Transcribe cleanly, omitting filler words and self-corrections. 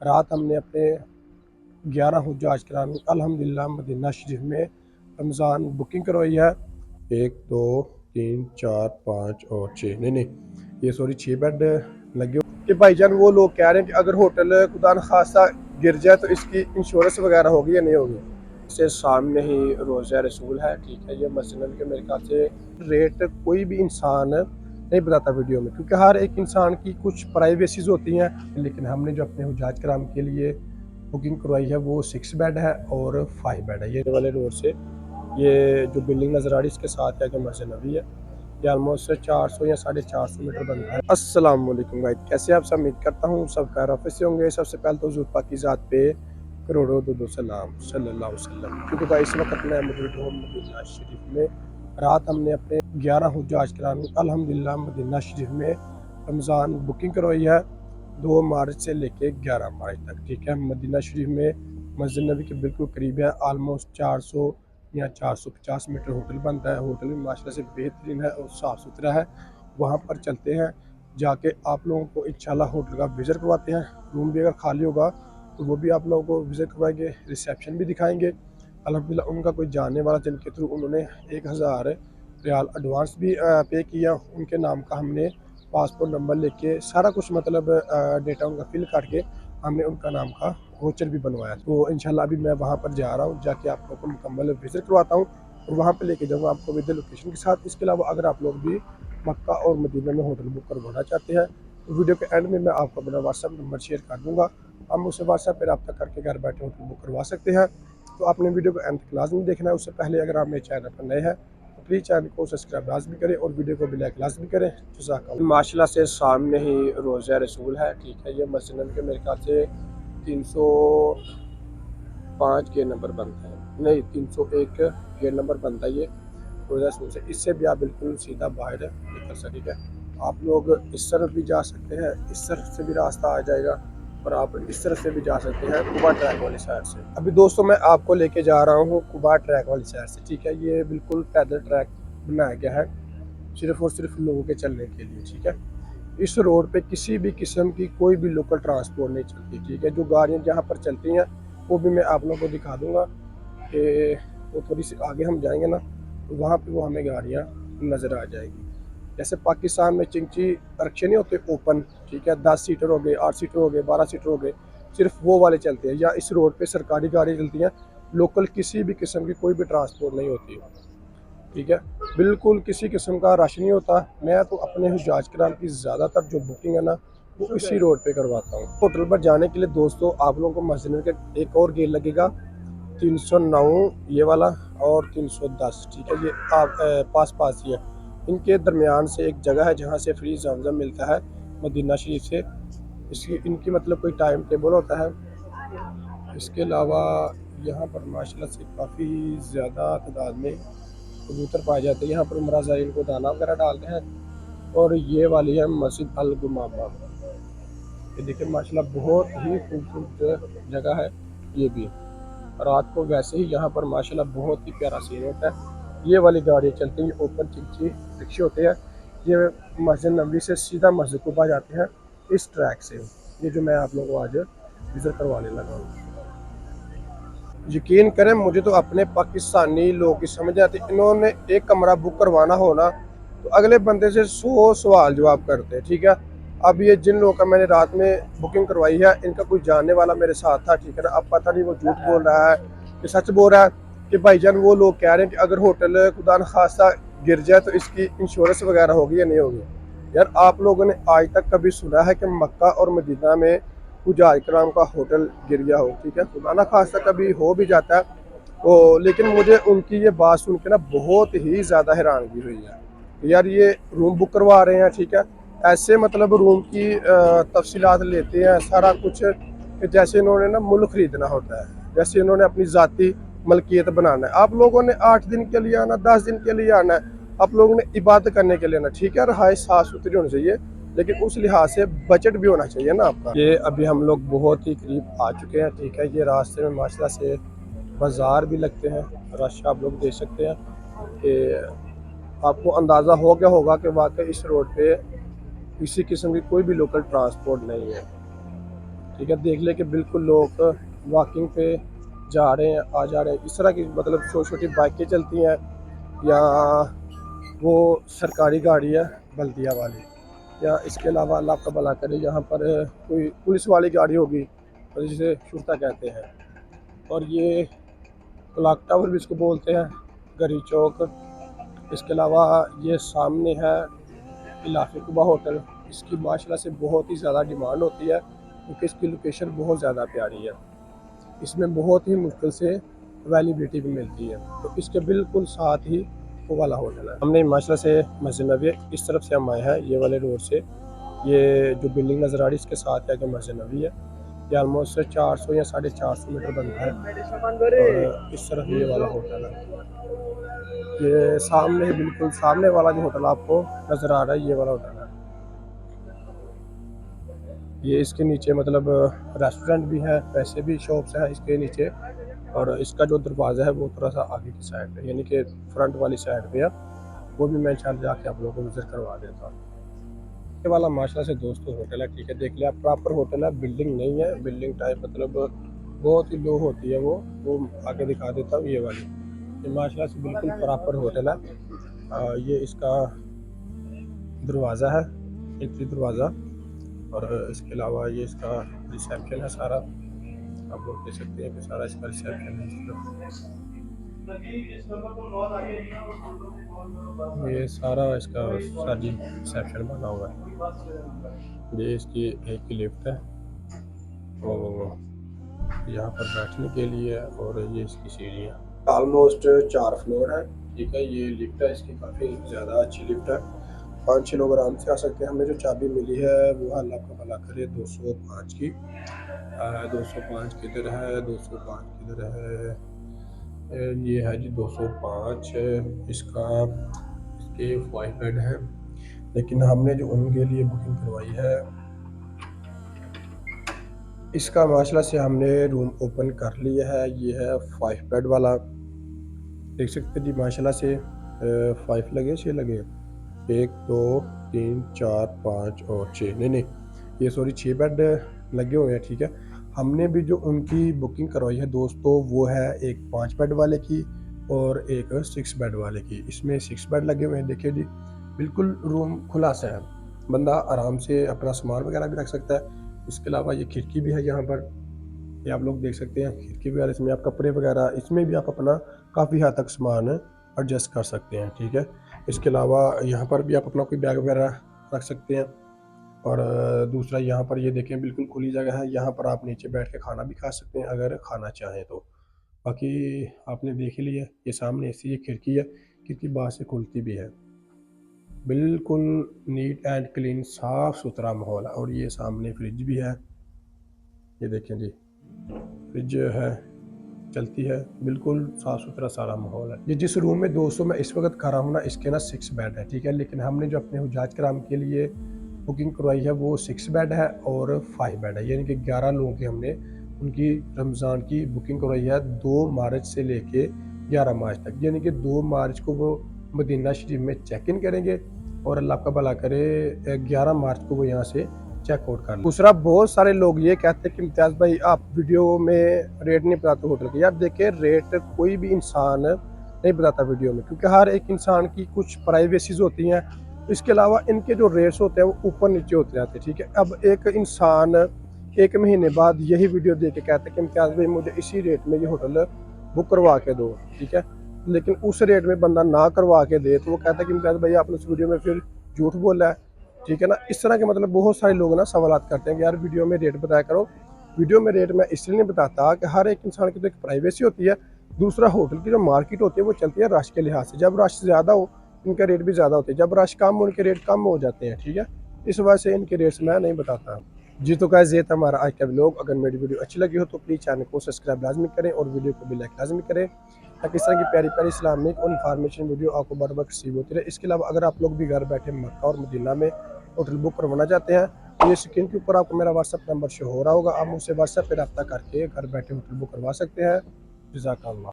रात हमने अपने 11 हुज्जाज कराम अल्हम्दुलिल्लाह मदीना शरीफ में रमज़ान बुकिंग करवाई है। 1 2 3 4 5 और 6 नहीं ये सॉरी 6 बेड लगे कि भाईजान वो लोग कह रहे हैं कि अगर होटल खुदा न खासा गिर जाए तो इसकी इंश्योरेंस वगैरह होगी या नहीं होगी। इससे सामने ही रोज़ा रसूल है, ठीक है। ये मस्जिद नबी के मेरे ख्याल से रेट कोई भी इंसान नहीं बताता वीडियो में, क्योंकि हर एक इंसान की कुछ प्राइवेसीज होती हैं। लेकिन हमने जो अपने हुज्जाज कराम के लिए बुकिंग करवाई है वो 6 बेड है और 5 बेड है। ये वाले रोड से ये जो बिल्डिंग नज़र आ रही है इसके साथ है कि मस्जिद नबी है। ये ऑलमोस्ट 400 या 450 मीटर बनता है। अस्सलाम वालेकुम गाइस, कैसे आप सब? उम्मीद करता हूँ सब खैर ऑफिस से होंगे। सबसे पहले तो हुज़ूर पाक की ज़ात पे करोड़ों दुरूद सलाम सल्लल्लाहु अलैहि वसल्लम। क्योंकि भाई इस वक्त मैं मौजूद हूँ मदीना शरीफ में। रात हमने अपने 11 हुज्जाज कराम अल्हम्दुलिल्लाह मदीना शरीफ में रमज़ान बुकिंग करवाई है 2 मार्च से लेके 11 मार्च तक, ठीक है। मदीना शरीफ में मस्जिद नबी के बिल्कुल करीब है। ऑलमोस्ट 400 या 450 मीटर होटल बनता है। होटल भी माशाल्लाह से बेहतरीन है और साफ़ सुथरा है। वहाँ पर चलते हैं, जाके आप लोगों को इंशाल्लाह होटल का विज़िट करवाते हैं। रूम भी अगर खाली होगा तो वो भी आप लोगों को विज़िट करवाएंगे, रिसेप्शन भी दिखाएंगे। अल्हम्दुलिल्लाह उनका कोई जानने वाला जिनके थ्रू उन्होंने 1000 रियाल एडवांस भी पे किया। उनके नाम का हमने पासपोर्ट नंबर लेके सारा कुछ मतलब डेटा उनका फिल करके हमने उनका नाम का वाउचर भी बनवाया। तो इंशाल्लाह अभी मैं वहाँ पर जा रहा हूँ, जाके आप लोगों को मुकम्मल विज़िट करवाता हूँ और वहाँ पे लेके जाऊँगा आपको विद लोकेशन के साथ। इसके अलावा अगर आप लोग भी मक्का और मदीना में होटल बुक करवाना चाहते हैं तो वीडियो के एंड में मैं आपको अपना व्हाट्सएप नंबर शेयर कर दूँगा। आप मुझसे व्हाट्सएप पर रब्ता करके घर बैठे होटल बुक करवा सकते हैं। तो आपने वीडियो को एंड तक लाजमी देखना है। उससे पहले अगर आप मेरे चैनल पर नए हैं तो प्लीज़ चैनल को सब्सक्राइब लाजमी करें और वीडियो को भी लाइक लाजमी करें। जज़ाकल्लाह। माशाल्लाह से सामने ही रोज़ा रसूल है, ठीक है। ये मस्जिद नबी के मेरे ख्याल से 305 गेट नंबर बनता है, नहीं 301 गेट नंबर बनता है ये रोज़ा रसूल से। इससे भी आप बिल्कुल सीधा बाहर निकल सकें, ठीक है। आप लोग इस तरफ भी जा सकते हैं, इस तरफ से भी रास्ता आ जाएगा और आप इस तरफ से भी जा सकते हैं कुबा ट्रैक वाली साइड से। अभी दोस्तों मैं आपको लेके जा रहा हूँ कुबा ट्रैक वाली साइड से, ठीक है। ये बिल्कुल पैदल ट्रैक बनाया गया है सिर्फ और सिर्फ लोगों के चलने के लिए, ठीक है। इस रोड पे किसी भी किस्म की कोई भी लोकल ट्रांसपोर्ट नहीं चलती, ठीक है। जो गाड़ियाँ जहाँ पर चलती हैं वो भी मैं आप लोगों को दिखा दूँगा कि वो थोड़ी सी आगे हम जाएंगे ना तो वहाँ पे वो हमें गाड़ियाँ नज़र आ जाएगी। जैसे पाकिस्तान में चिंची रक्शे नहीं होते ओपन, ठीक है। 10 सीटर हो गए, 8 सीटर हो गए, 12 सीटर हो गए, सिर्फ वो वाले चलते हैं। या इस रोड पे सरकारी गाड़ी चलती हैं, लोकल किसी भी किस्म की कोई भी ट्रांसपोर्ट नहीं होती, ठीक है। बिल्कुल किसी किस्म का रश नहीं होता। मैं तो अपने हुज्जाज कराम की ज़्यादातर जो बुकिंग है ना वो इसी रोड पे करवाता हूँ। होटल पर जाने के लिए दोस्तों आप लोगों को मस्जिद के एक और गेट लगेगा 309 ये वाला और 310, ठीक है। ये आप पास पास ही है। इनके दरमियान से एक जगह है जहाँ से फ्री जमजम मिलता है मदीना शरीफ से। इसकी इनकी मतलब कोई टाइम टेबल होता है। इसके अलावा यहाँ पर माशाल्लाह से काफ़ी ज़्यादा तादाद में कबूतर पाए जाते हैं। यहाँ पर उमरा ज़ाइन को दाना वगैरह डालते हैं। और ये वाली है मस्जिद अल गुमामा। ये देखिए माशाल्लाह बहुत ही खूबसूरत जगह है। ये भी रात को वैसे ही यहाँ पर माशाल्लाह बहुत ही प्यारा सीन होता है। ये वाली गाड़ियाँ चलती हैं, ओपन चिंची रिक्शे होते हैं। ये मस्जिद नबवी से सीधा मस्जिद कुबा जाते हैं इस ट्रैक से। ये जो मैं आप लोगों को आज विज़िट करवाने लगा हूँ, यकीन करें मुझे तो अपने पाकिस्तानी लोग की समझ आती। इन्होंने एक कमरा बुक करवाना हो ना तो अगले बंदे से 100 सवाल जवाब करते हैं, ठीक है। अब ये जिन लोगों का मैंने रात में बुकिंग करवाई है इनका कोई जानने वाला मेरे साथ था, ठीक है ना। अब पता नहीं वो झूठ बोल रहा है कि सच बोल रहा है कि भाईजान वो लोग कह रहे हैं कि अगर होटल खुदा न खासा गिर जाए तो इसकी इंश्योरेंस वगैरह होगी या नहीं होगी। यार आप लोगों ने आज तक कभी सुना है कि मक्का और मदीना में हुज्जाज कराम का होटल गिर गया हो, ठीक है। खुदा ना खास्ता कभी हो भी जाता है तो, लेकिन मुझे उनकी ये बात सुन के ना बहुत ही ज़्यादा हैरानगी हुई है। यार ये रूम बुक करवा रहे हैं, ठीक है। ऐसे मतलब रूम की तफसीलात लेते हैं सारा कुछ कि जैसे इन्होंने ना मुल्क खरीदना होता है, जैसे इन्होंने अपनी ज़ाती मलकियत बनाना है। आप लोगों ने 8 दिन के लिए आना, 10 दिन के लिए आना है, आप लोगों ने इबादत करने के लिए आना, ठीक है। रहायश साफ़ सुथरी होनी चाहिए लेकिन उस लिहाज से बजट भी होना चाहिए ना आपका। ये अभी हम लोग बहुत ही करीब आ चुके हैं, ठीक है। ये रास्ते में माशाल्लाह से बाज़ार भी लगते हैं, रश आप लोग देख सकते हैं कि आपको अंदाज़ा हो गया होगा कि वाकई इस रोड पे किसी किस्म की कोई भी लोकल ट्रांसपोर्ट नहीं है, ठीक है। देख ले कि बिल्कुल लोग वॉकिंग पे जा रहे हैं, आ जा रहे हैं। इस तरह की मतलब छोटी छोटी बाइकें चलती हैं, या वो सरकारी गाड़ी है बल्दिया वाली, या इसके अलावा अल्लाह का भला करे यहाँ पर कोई पुलिस वाली गाड़ी होगी, और जिसे शुरता कहते हैं। और ये क्लॉक टावर भी इसको बोलते हैं, गरी चौक। इसके अलावा ये सामने है इलाफे कुबा होटल। इसकी माशाल्लाह से बहुत ही ज़्यादा डिमांड होती है, क्योंकि इसकी लोकेशन बहुत ज़्यादा प्यारी है। इसमें बहुत ही मुश्किल से अवेलेबिलिटी भी मिलती है। तो इसके बिल्कुल साथ ही वो वाला होटल है। हमने माशाल्लाह से मस्जिद नबी, इस तरफ से हम आए हैं, ये वाले रोड से। ये जो बिल्डिंग नज़र आ रही है इसके साथ है कि मस्जिद नबी है। ये ऑलमोस्ट 400 या 450 मीटर बनता है। और इस तरफ ये वाला होटल है। ये सामने ही, बिल्कुल सामने वाला जो होटल आपको नज़र आ रहा है, ये वाला होटल है। ये इसके नीचे मतलब रेस्टोरेंट भी है, वैसे भी शॉप्स हैं इसके नीचे। और इसका जो दरवाज़ा है वो थोड़ा सा आगे की साइड पे, यानी कि फ्रंट वाली साइड पे है। वो भी मैं इंशाल्लाह जाके आप लोगों को विजिट करवा देता हूँ। ये वाला माशाल्लाह से दोस्तों होटल है, ठीक है। देख लिया, प्रॉपर होटल है, बिल्डिंग नहीं है। बिल्डिंग टाइप मतलब बहुत ही लो होती है वो आगे दिखा देता हूँ। ये वाली, ये माशाल्लाह से बिल्कुल प्रॉपर होटल है। ये इसका दरवाज़ा है, एंट्री दरवाज़ा। और इसके अलावा ये इसका रिसेप्शन है सारा। आप लोग देख सकते हैं कि सारा इसका रिसेप्शन है इस तरफ। ये सारा इसका सारी रिसेप्शन बना हुआ है। ये इसकी एक ही लिफ्ट है, और यहाँ पर बैठने के लिए, और ये इसकी सीढ़ियाँ ऑलमोस्ट 4 फ्लोर है, ठीक है। ये लिफ्ट है इसकी, काफ़ी ज़्यादा अच्छी लिफ्ट है। 5-6 लोग आराम से आ सकते हैं। हमें जो चाबी मिली है वो अल्लाह का भला करे 205 की। 205 किधर है, 205 किधर है? ये है जी 205। इसका इसके 5 बेड है, लेकिन हमने जो उनके लिए बुकिंग करवाई है, इसका माशाल्लाह से हमने रूम ओपन कर लिया है। ये है 5 बेड वाला, देख सकते जी माशाल्लाह से। 5 लगे, 6 लगे, 1 2 3 4 5 और 6, नहीं, ये सॉरी 6 बेड लगे हुए हैं, ठीक है। हमने भी जो उनकी बुकिंग करवाई है दोस्तों, वो है एक 5 बेड वाले की और एक 6 बेड वाले की। इसमें 6 बेड लगे हुए हैं, देखिए जी, बिल्कुल रूम खुला सा है, बंदा आराम से अपना सामान वगैरह भी रख सकता है। इसके अलावा ये खिड़की भी है यहाँ पर, ये आप लोग देख सकते हैं, खिड़की वगैरह। इसमें आप कपड़े वगैरह, इसमें भी आप अपना काफ़ी हद तक सामान एडजस्ट कर सकते हैं, ठीक है। इसके अलावा यहाँ पर भी आप अपना कोई बैग वगैरह रख सकते हैं। और दूसरा यहाँ पर ये देखें, बिल्कुल खुली जगह है, यहाँ पर आप नीचे बैठ के खाना भी खा सकते हैं अगर खाना चाहें तो। बाकी आपने देख ही लिया, ये सामने ऐसी ये खिड़की है, खिड़की बाहर से खुलती भी है। बिल्कुल नीट एंड क्लीन, साफ़ सुथरा माहौल है। और ये सामने फ्रिज भी है, ये देखें जी, फ्रिज है, चलती है, बिल्कुल साफ़ सुथरा सारा माहौल है। ये जिस रूम में दोस्तों मैं इस वक्त खड़ा हूँ ना, इसके ना 6 बेड है, ठीक है। लेकिन हमने जो अपने हुजाज कराम के लिए बुकिंग करवाई है वो 6 बेड है और 5 बेड है, यानी कि 11 लोगों की हमने उनकी रमज़ान की बुकिंग करवाई है 2 मार्च से लेके 11 मार्च तक। यानी कि 2 मार्च को वो मदीना शरीफ में चेक इन करेंगे, और अल्लाह का भला करे 11 मार्च को वो यहाँ से चेकआउट कर। दूसरा, बहुत सारे लोग ये कहते हैं कि इम्तियाज़ भाई आप वीडियो में रेट नहीं बताते होटल के। यार देखिए, रेट कोई भी इंसान नहीं बताता वीडियो में, क्योंकि हर एक इंसान की कुछ प्राइवेसीज होती हैं। इसके अलावा इनके जो रेट्स होते हैं वो ऊपर नीचे होते रहते हैं, ठीक है। अब एक इंसान 1 महीने बाद यही वीडियो देख के कहते हैं कि इम्तियाज़ भाई मुझे इसी रेट में ये होटल बुक करवा के दो, ठीक है। लेकिन उस रेट में बंदा ना करवा के दे तो वो कहता है कि इम्तियाज़ भाई आपने उस वीडियो में फिर झूठ बोला है, ठीक है ना। इस तरह के मतलब बहुत सारे लोग ना सवालात करते हैं कि यार वीडियो में रेट बताया करो। वीडियो में रेट मैं इसलिए नहीं बताता कि हर एक इंसान की तो एक प्राइवेसी होती है। दूसरा, होटल की जो मार्केट होती है वो चलती है रश के लिहाज से। जब रश ज़्यादा हो इनके रेट भी ज़्यादा होते हैं, जब रश कम हो इनके रेट कम हो जाते हैं, ठीक है। इस वजह से इनके रेट्स मैं नहीं बताता जी। तो गाइस, ये था हमारा आज का व्लॉग। अगर मेरी वीडियो अच्छी लगी हो तो प्लीज़ चैनल को सब्सक्राइब लाजमी करें और वीडियो को भी लाइक लाजमी करें, ताकि इस तरह की प्यारी प्यारी इस्लामिक और इन्फॉर्मेशन वीडियो आपको बार बार रिसीव होती रहे। इसके अलावा अगर आप लोग भी घर बैठे मक्का और मदीना में होटल बुक करवाना चाहते हैं तो ये स्क्रीन के ऊपर आपको मेरा व्हाट्सअप नंबर शो हो रहा होगा, आप मुझसे व्हाट्सएप पर रब्ता करके घर बैठे होटल बुक करवा सकते हैं। जज़ाकल्लाह।